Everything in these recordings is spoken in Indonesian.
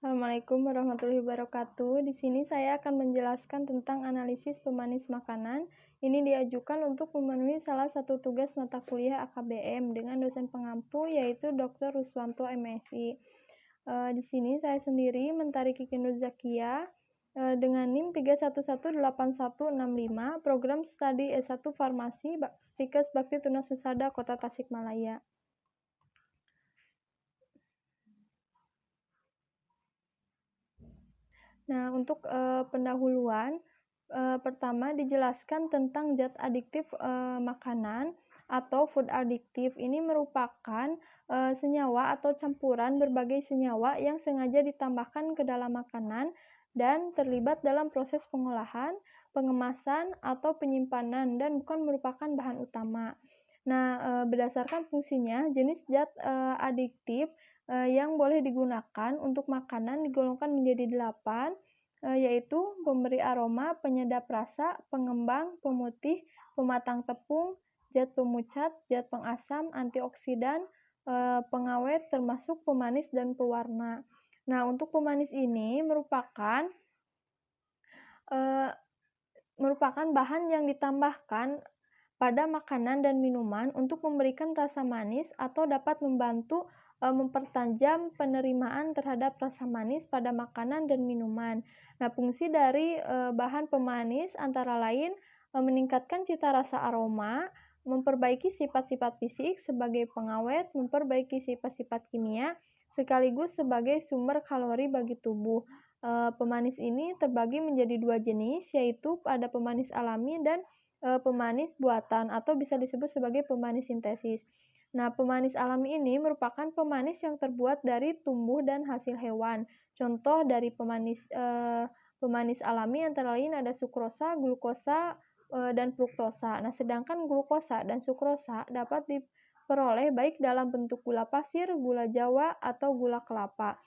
Assalamualaikum warahmatullahi wabarakatuh. Di sini saya akan menjelaskan tentang analisis pemanis makanan. Ini diajukan untuk memenuhi salah satu tugas mata kuliah AKBM dengan dosen pengampu yaitu Dr. Ruswanto MSI. Di sini saya sendiri Mentari Kiki Nur Zakia dengan NIM 3118165 program studi S1 Farmasi Stikes Bakti Tunas Husada Kota Tasikmalaya. Nah, untuk pendahuluan, pertama dijelaskan tentang zat adiktif makanan atau food additive. Ini merupakan senyawa atau campuran berbagai senyawa yang sengaja ditambahkan ke dalam makanan dan terlibat dalam proses pengolahan, pengemasan, atau penyimpanan dan bukan merupakan bahan utama. Nah, berdasarkan fungsinya, jenis zat adiktif yang boleh digunakan untuk makanan digolongkan menjadi 8, yaitu pemberi aroma, penyedap rasa, pengembang, pemutih, pematang tepung, zat pemucat, zat pengasam, antioksidan, pengawet, termasuk pemanis dan pewarna. Nah, untuk pemanis ini merupakan bahan yang ditambahkan pada makanan dan minuman untuk memberikan rasa manis atau dapat membantu mempertajam penerimaan terhadap rasa manis pada makanan dan minuman. Nah, fungsi dari bahan pemanis antara lain meningkatkan cita rasa aroma, memperbaiki sifat-sifat fisik sebagai pengawet, memperbaiki sifat-sifat kimia, sekaligus sebagai sumber kalori bagi tubuh. Pemanis ini terbagi menjadi dua jenis, yaitu ada pemanis alami dan pemanis buatan atau bisa disebut sebagai pemanis sintesis. Nah, pemanis alami ini merupakan pemanis yang terbuat dari tumbuh dan hasil hewan. Contoh dari pemanis alami antara lain ada sukrosa, glukosa, dan fruktosa. Nah, sedangkan glukosa dan sukrosa dapat diperoleh baik dalam bentuk gula pasir, gula jawa, atau gula kelapa.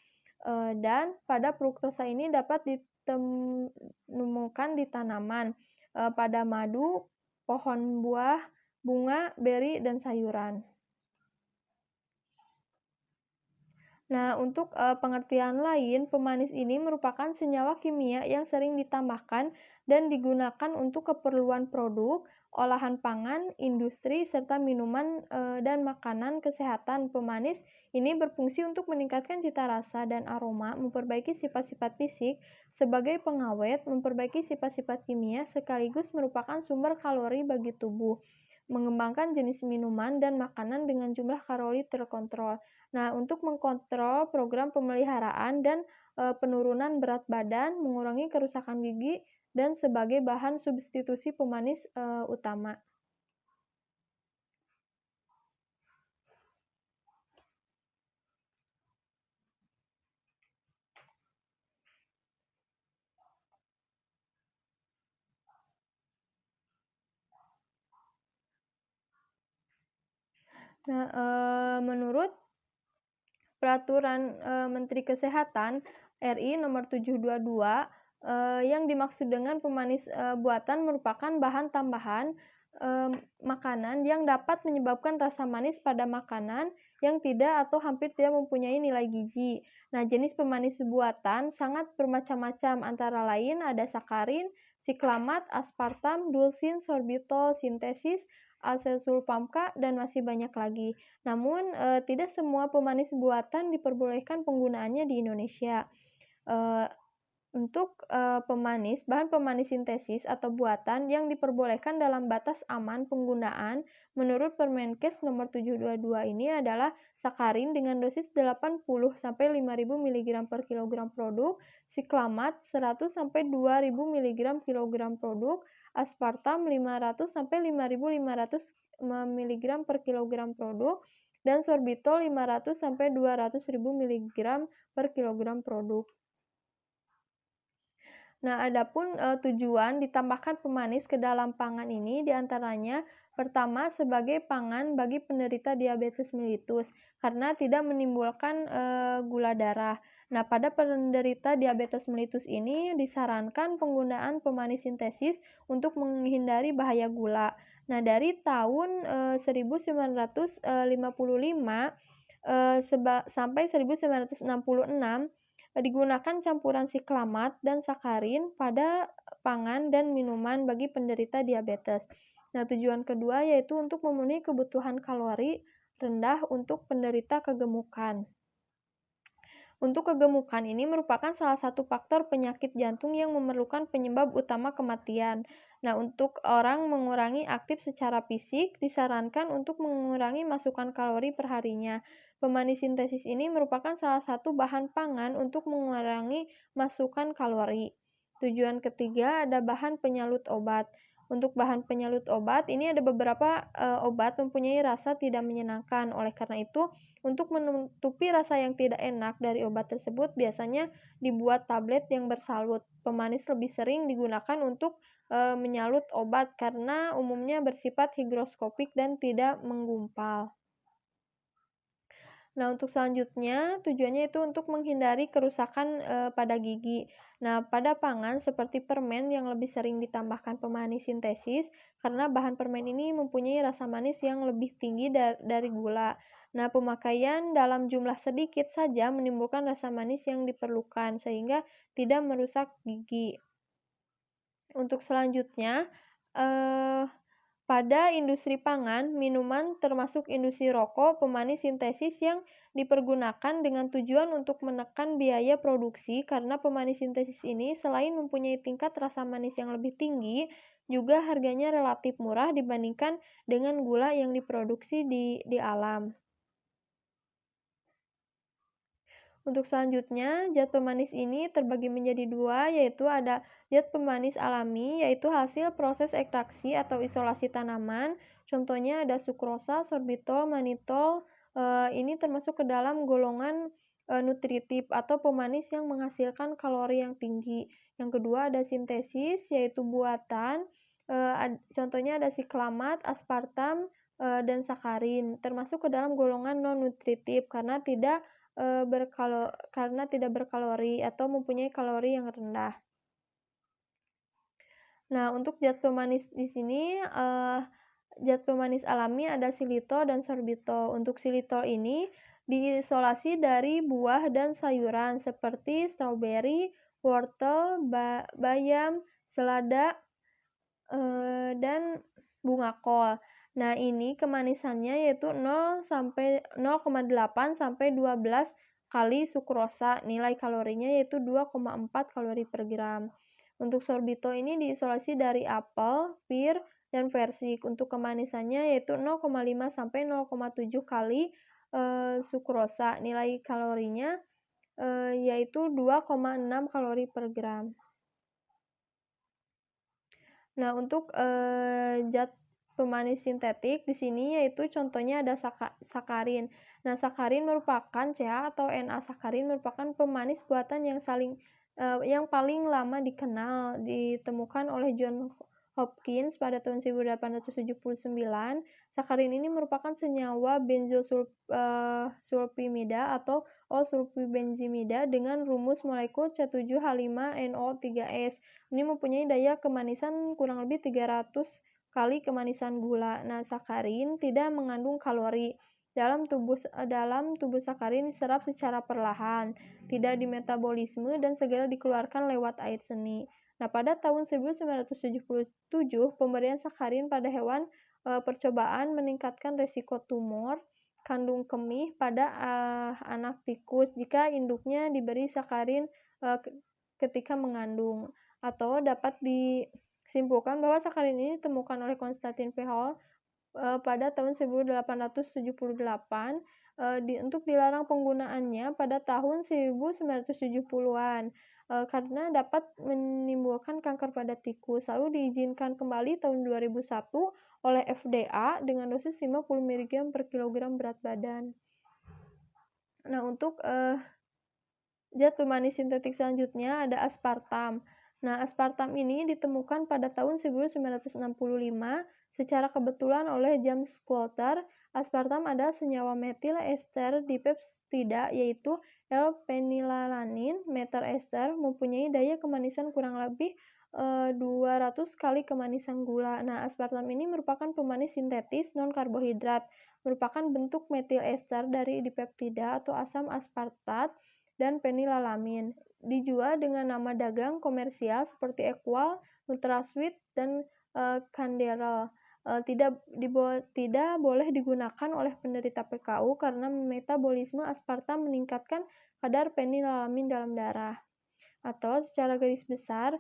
Dan pada fruktosa ini dapat ditemukan di tanaman, pada madu, pohon buah, bunga, beri, dan sayuran. Nah, untuk pengertian lain, pemanis ini merupakan senyawa kimia yang sering ditambahkan dan digunakan untuk keperluan produk, olahan pangan, industri, serta minuman dan makanan kesehatan. Pemanis ini berfungsi untuk meningkatkan cita rasa dan aroma, memperbaiki sifat-sifat fisik sebagai pengawet, memperbaiki sifat-sifat kimia, sekaligus merupakan sumber kalori bagi tubuh, mengembangkan jenis minuman dan makanan dengan jumlah kalori terkontrol. Nah, untuk mengkontrol program pemeliharaan dan penurunan berat badan, mengurangi kerusakan gigi, dan sebagai bahan substitusi pemanis utama. Nah, menurut Peraturan Menteri Kesehatan RI Nomor 722, yang dimaksud dengan pemanis buatan merupakan bahan tambahan makanan yang dapat menyebabkan rasa manis pada makanan yang tidak atau hampir tidak mempunyai nilai gizi. Nah, jenis pemanis buatan sangat bermacam-macam, antara lain ada sakarin, siklamat, aspartam, dulsin, sorbitol, sintesis, asesulfamka, dan masih banyak lagi. Namun, tidak semua pemanis buatan diperbolehkan penggunaannya di Indonesia. Untuk bahan pemanis sintesis atau buatan yang diperbolehkan dalam batas aman penggunaan menurut Permenkes nomor 722 ini adalah sakarin dengan dosis 80 sampai 5.000 mg per kilogram produk, siklamat 100 sampai 2.000 mg kilogram produk, aspartam 500 sampai 5.500 mg per kilogram produk, dan sorbitol 500 sampai 200.000 mg per kilogram produk. Nah, adapun tujuan ditambahkan pemanis ke dalam pangan ini diantaranya pertama sebagai pangan bagi penderita diabetes mellitus karena tidak menimbulkan gula darah. Nah, pada penderita diabetes mellitus ini disarankan penggunaan pemanis sintesis untuk menghindari bahaya gula. Nah, dari tahun 1955 sampai 1966 digunakan campuran siklamat dan sakarin pada pangan dan minuman bagi penderita diabetes. Nah, tujuan kedua yaitu untuk memenuhi kebutuhan kalori rendah untuk penderita kegemukan. Untuk kegemukan ini merupakan salah satu faktor penyakit jantung yang memerlukan penyebab utama kematian. Nah, untuk orang mengurangi aktif secara fisik, disarankan untuk mengurangi masukan kalori perharinya. Pemanis sintesis ini merupakan salah satu bahan pangan untuk mengurangi masukan kalori. Tujuan ketiga ada bahan penyalut obat. Untuk bahan penyalut obat, ini ada beberapa obat mempunyai rasa tidak menyenangkan. Oleh karena itu, untuk menutupi rasa yang tidak enak dari obat tersebut, biasanya dibuat tablet yang bersalut. Pemanis lebih sering digunakan untuk menyalut obat karena umumnya bersifat higroskopik dan tidak menggumpal. Nah, untuk selanjutnya tujuannya itu untuk menghindari kerusakan pada gigi. Nah, pada pangan seperti permen yang lebih sering ditambahkan pemanis sintesis karena bahan permen ini mempunyai rasa manis yang lebih tinggi dari gula. Nah, pemakaian dalam jumlah sedikit saja menimbulkan rasa manis yang diperlukan sehingga tidak merusak gigi. Untuk selanjutnya, eh, pada industri pangan, minuman termasuk industri rokok, pemanis sintesis yang dipergunakan dengan tujuan untuk menekan biaya produksi karena pemanis sintesis ini selain mempunyai tingkat rasa manis yang lebih tinggi, juga harganya relatif murah dibandingkan dengan gula yang diproduksi di alam. Untuk selanjutnya, zat pemanis ini terbagi menjadi dua, yaitu ada zat pemanis alami, yaitu hasil proses ekstraksi atau isolasi tanaman. Contohnya ada sukrosa, sorbitol, manitol. Ini termasuk ke dalam golongan nutritif atau pemanis yang menghasilkan kalori yang tinggi. Yang kedua ada sintesis, yaitu buatan. Contohnya ada siklamat, aspartam, dan sakarin. Termasuk ke dalam golongan non-nutritif karena tidak karena tidak berkalori atau mempunyai kalori yang rendah. Nah, untuk zat pemanis di sini, zat pemanis alami ada xilitol dan sorbitol. Untuk xilitol ini diisolasi dari buah dan sayuran seperti stroberi, wortel, bayam, selada, dan bunga kol. Nah, ini kemanisannya yaitu 0,8 sampai 12 kali sukrosa. Nilai kalorinya yaitu 2,4 kalori per gram. Untuk sorbitol ini diisolasi dari apel, pir, dan persik. Untuk kemanisannya yaitu 0,5 sampai 0,7 kali sukrosa. Nilai kalorinya yaitu 2,6 kalori per gram. Nah, untuk zat pemanis sintetik di sini yaitu contohnya ada sakarin. Nah, sakarin merupakan CH atau Na-sakarin merupakan pemanis buatan yang paling lama ditemukan oleh John Hopkins pada tahun 1879. Sakarin ini merupakan senyawa benzosulfimida atau O-sulfibenzimida dengan rumus molekul C7H5NO3S. Ini mempunyai daya kemanisan kurang lebih 300 kali kemanisan gula. Nah, sakarin tidak mengandung kalori. Dalam tubuh sakarin diserap secara perlahan, tidak dimetabolisme dan segera dikeluarkan lewat air seni. Nah, pada tahun 1977, pemberian sakarin pada hewan percobaan meningkatkan resiko tumor kandung kemih pada anak tikus jika induknya diberi sakarin ketika mengandung. Atau dapat disimpulkan bahwa sakarin ini ditemukan oleh Konstantin Pehol pada tahun 1878 untuk dilarang penggunaannya pada tahun 1970-an karena dapat menimbulkan kanker pada tikus. Lalu diizinkan kembali tahun 2001 oleh FDA dengan dosis 50 mg per kilogram berat badan. Nah, untuk zat pemanis sintetik selanjutnya ada aspartam. Nah, aspartam ini ditemukan pada tahun 1965 secara kebetulan oleh James Coulter. Aspartam adalah senyawa metil ester dipeptida yaitu L-penilalanin meter ester mempunyai daya kemanisan kurang lebih 200 kali kemanisan gula. Nah, aspartam ini merupakan pemanis sintetis non-karbohidrat, merupakan bentuk metil ester dari dipeptida atau asam aspartat dan fenilalamin. Dijual dengan nama dagang komersial seperti Equal, NutraSweet, dan Canderel. Tidak boleh digunakan oleh penderita PKU karena metabolisme aspartam meningkatkan kadar fenilalamin dalam darah. Atau secara garis besar,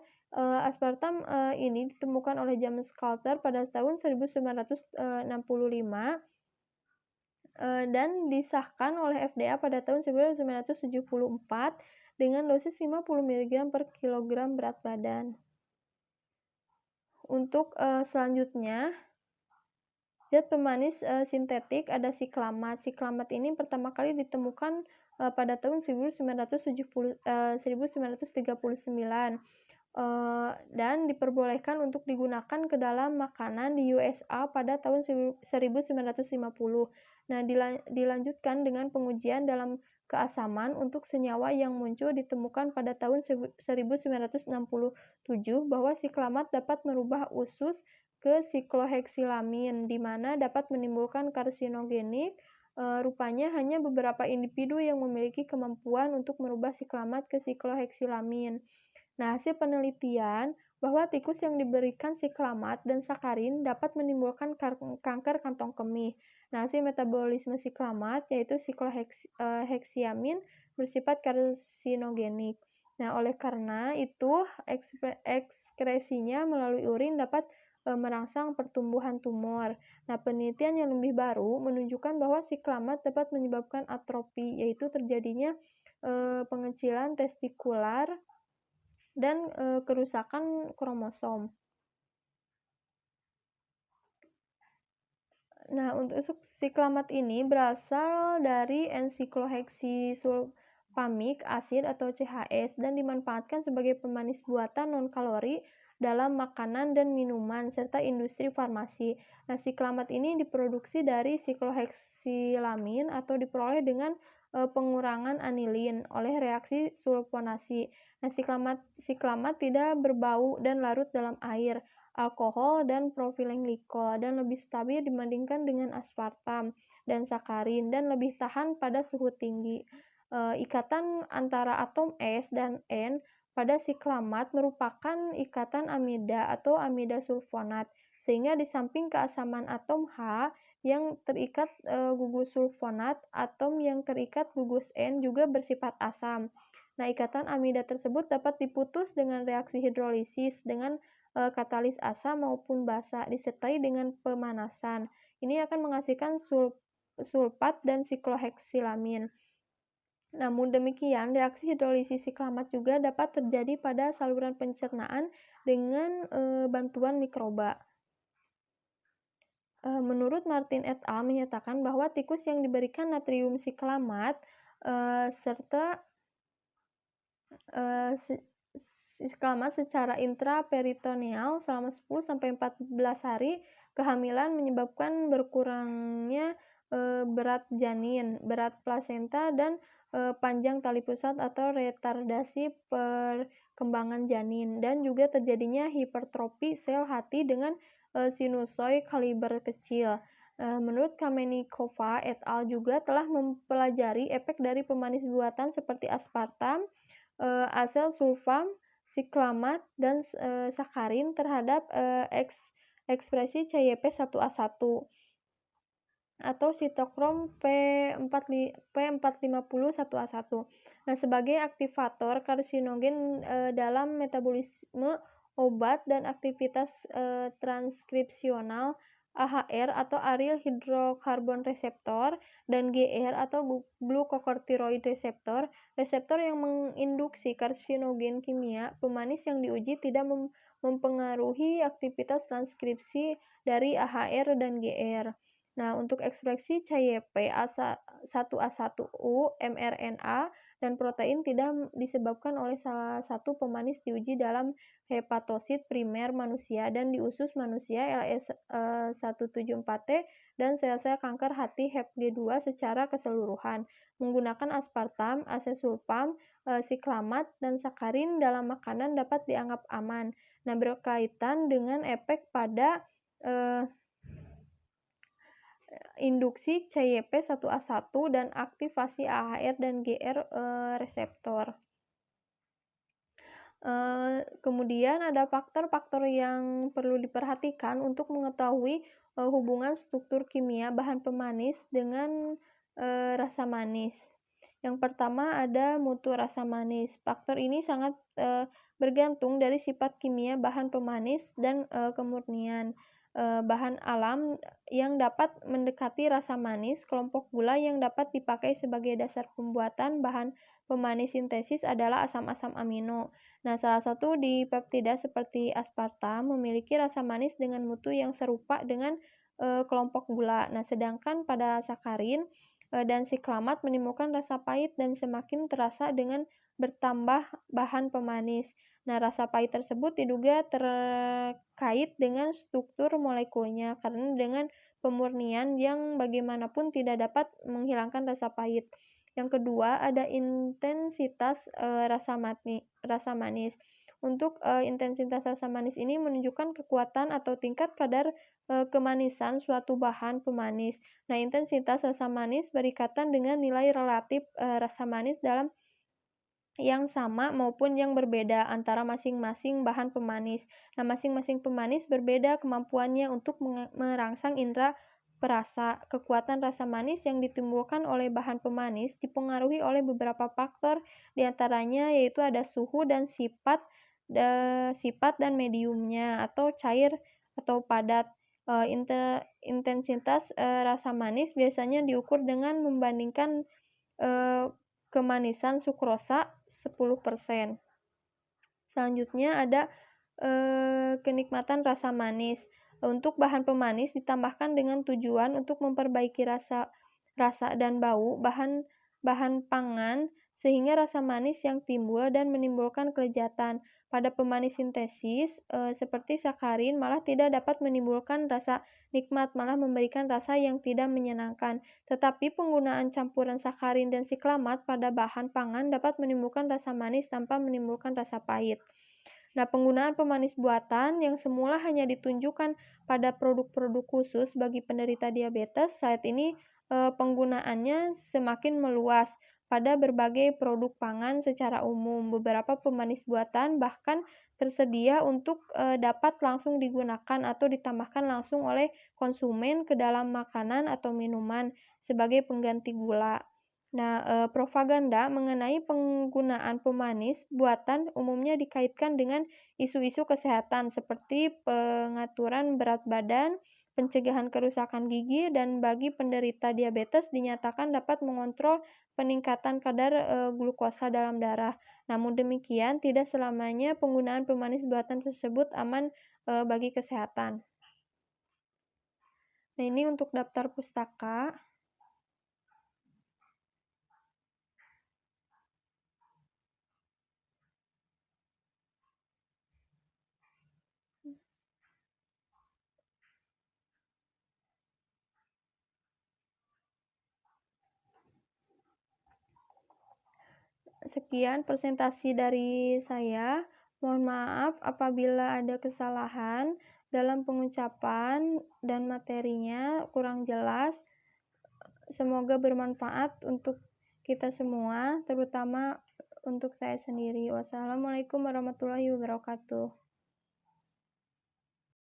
aspartam ini ditemukan oleh James Coulter pada tahun 1965 dan disahkan oleh FDA pada tahun 1974 dengan dosis 50 mg per kilogram berat badan. Untuk selanjutnya, zat pemanis sintetik ada siklamat. Siklamat ini pertama kali ditemukan pada tahun 1939 dan diperbolehkan untuk digunakan ke dalam makanan di USA pada tahun 1950. Nah, dilanjutkan dengan pengujian dalam keasaman untuk senyawa yang muncul ditemukan pada tahun 1967 bahwa siklamat dapat merubah usus ke sikloheksilamin, di mana dapat menimbulkan karsinogenik. Rupanya hanya beberapa individu yang memiliki kemampuan untuk merubah siklamat ke sikloheksilamin. Nah, hasil penelitian bahwa tikus yang diberikan siklamat dan sakarin dapat menimbulkan kanker kantong kemih. Nah, hasil metabolisme siklamat yaitu sikloheksiamin bersifat karsinogenik. Nah, oleh karena itu ekskresinya melalui urin dapat merangsang pertumbuhan tumor. Nah, penelitian yang lebih baru menunjukkan bahwa siklamat dapat menyebabkan atrofi, yaitu terjadinya pengecilan testikular dan kerusakan kromosom. Nah, untuk siklamat ini berasal dari N-sikloheksidulfamik asid atau CHS dan dimanfaatkan sebagai pemanis buatan non-kalori dalam makanan dan minuman serta industri farmasi. Nah, siklamat ini diproduksi dari sikloheksilamin atau diperoleh dengan pengurangan anilin oleh reaksi sulfonasi. Nah, siklamat tidak berbau dan larut dalam air, alkohol, dan propilenglikol, dan lebih stabil dibandingkan dengan aspartam dan sakarin, dan lebih tahan pada suhu tinggi. Ikatan antara atom S dan N pada siklamat merupakan ikatan amida atau amida sulfonat, sehingga di samping keasaman atom H yang terikat gugus sulfonat, atom yang terikat gugus N juga bersifat asam. Nah, ikatan amida tersebut dapat diputus dengan reaksi hidrolisis dengan katalis asam maupun basa disertai dengan pemanasan. Ini akan menghasilkan sulfat dan sikloheksilamin. Namun demikian, reaksi hidrolisis siklamat juga dapat terjadi pada saluran pencernaan dengan bantuan mikroba. Menurut Martin et al. Menyatakan bahwa tikus yang diberikan natrium siklamat serta siklamat secara intraperitoneal selama 10-14 hari kehamilan menyebabkan berkurangnya berat janin, berat plasenta, dan panjang tali pusat atau retardasi perkembangan janin, dan juga terjadinya hipertrofi sel hati dengan sinusoid kaliber kecil. Menurut Kamenikova et al. Juga telah mempelajari efek dari pemanis buatan seperti aspartam, asel sulfam, siklamat, dan sakarin terhadap ekspresi CYP1A1 atau sitokrom P450-1A1. Nah, sebagai aktivator karsinogen dalam metabolisme obat dan aktivitas transkripsional AHR atau aryl hidrokarbon reseptor dan GR atau glukokortikoid reseptor, reseptor yang menginduksi karsinogen kimia, pemanis yang diuji tidak mempengaruhi aktivitas transkripsi dari AHR dan GR. Nah, untuk ekspresi CYP1A1U, mRNA, dan protein tidak disebabkan oleh salah satu pemanis diuji dalam hepatosit primer manusia dan di usus manusia LS174T dan sel-sel kanker hati HepG2 secara keseluruhan. Menggunakan aspartam, asesulfam, siklamat, dan sakarin dalam makanan dapat dianggap aman. Nah, berkaitan dengan efek pada induksi CYP1A1 dan aktivasi AHR dan GR reseptor. Kemudian ada faktor-faktor yang perlu diperhatikan untuk mengetahui hubungan struktur kimia bahan pemanis dengan rasa manis. Yang pertama ada mutu rasa manis. Faktor ini sangat bergantung dari sifat kimia bahan pemanis dan kemurnian bahan alam yang dapat mendekati rasa manis. Kelompok gula yang dapat dipakai sebagai dasar pembuatan bahan pemanis sintesis adalah asam-asam amino. Nah, salah satu di peptida seperti aspartam memiliki rasa manis dengan mutu yang serupa dengan kelompok gula. Nah, sedangkan pada sakarin dan siklamat menimbulkan rasa pahit dan semakin terasa dengan bertambah bahan pemanis. Nah, rasa pahit tersebut diduga terkait dengan struktur molekulnya karena dengan pemurnian yang bagaimanapun tidak dapat menghilangkan rasa pahit. Yang kedua, ada intensitas rasa manis. Untuk intensitas rasa manis ini menunjukkan kekuatan atau tingkat kadar kemanisan suatu bahan pemanis. Nah, intensitas rasa manis berikatan dengan nilai relatif rasa manis dalam yang sama maupun yang berbeda antara masing-masing bahan pemanis. Nah, masing-masing pemanis berbeda kemampuannya untuk merangsang indera perasa. Kekuatan rasa manis yang ditimbulkan oleh bahan pemanis dipengaruhi oleh beberapa faktor, diantaranya yaitu ada suhu dan sifat dan mediumnya atau cair atau padat. Intensitas rasa manis biasanya diukur dengan membandingkan kemanisan sukrosa 10%. Selanjutnya ada kenikmatan rasa manis. Untuk bahan pemanis ditambahkan dengan tujuan untuk memperbaiki rasa dan bau bahan pangan sehingga rasa manis yang timbul dan menimbulkan kelezatan. Pada pemanis sintesis seperti sakarin malah tidak dapat menimbulkan rasa nikmat, malah memberikan rasa yang tidak menyenangkan. Tetapi penggunaan campuran sakarin dan siklamat pada bahan pangan dapat menimbulkan rasa manis tanpa menimbulkan rasa pahit. Nah, penggunaan pemanis buatan yang semula hanya ditunjukkan pada produk-produk khusus bagi penderita diabetes, saat ini penggunaannya semakin meluas pada berbagai produk pangan secara umum. Beberapa pemanis buatan bahkan tersedia untuk dapat langsung digunakan atau ditambahkan langsung oleh konsumen ke dalam makanan atau minuman sebagai pengganti gula. Nah, propaganda mengenai penggunaan pemanis buatan umumnya dikaitkan dengan isu-isu kesehatan seperti pengaturan berat badan, pencegahan kerusakan gigi, dan bagi penderita diabetes dinyatakan dapat mengontrol peningkatan kadar glukosa dalam darah. Namun demikian, tidak selamanya penggunaan pemanis buatan tersebut aman bagi kesehatan. Nah, ini untuk daftar pustaka. Sekian presentasi dari saya. Mohon maaf apabila ada kesalahan dalam pengucapan dan materinya kurang jelas. Semoga bermanfaat untuk kita semua, terutama untuk saya sendiri. Wassalamualaikum warahmatullahi wabarakatuh.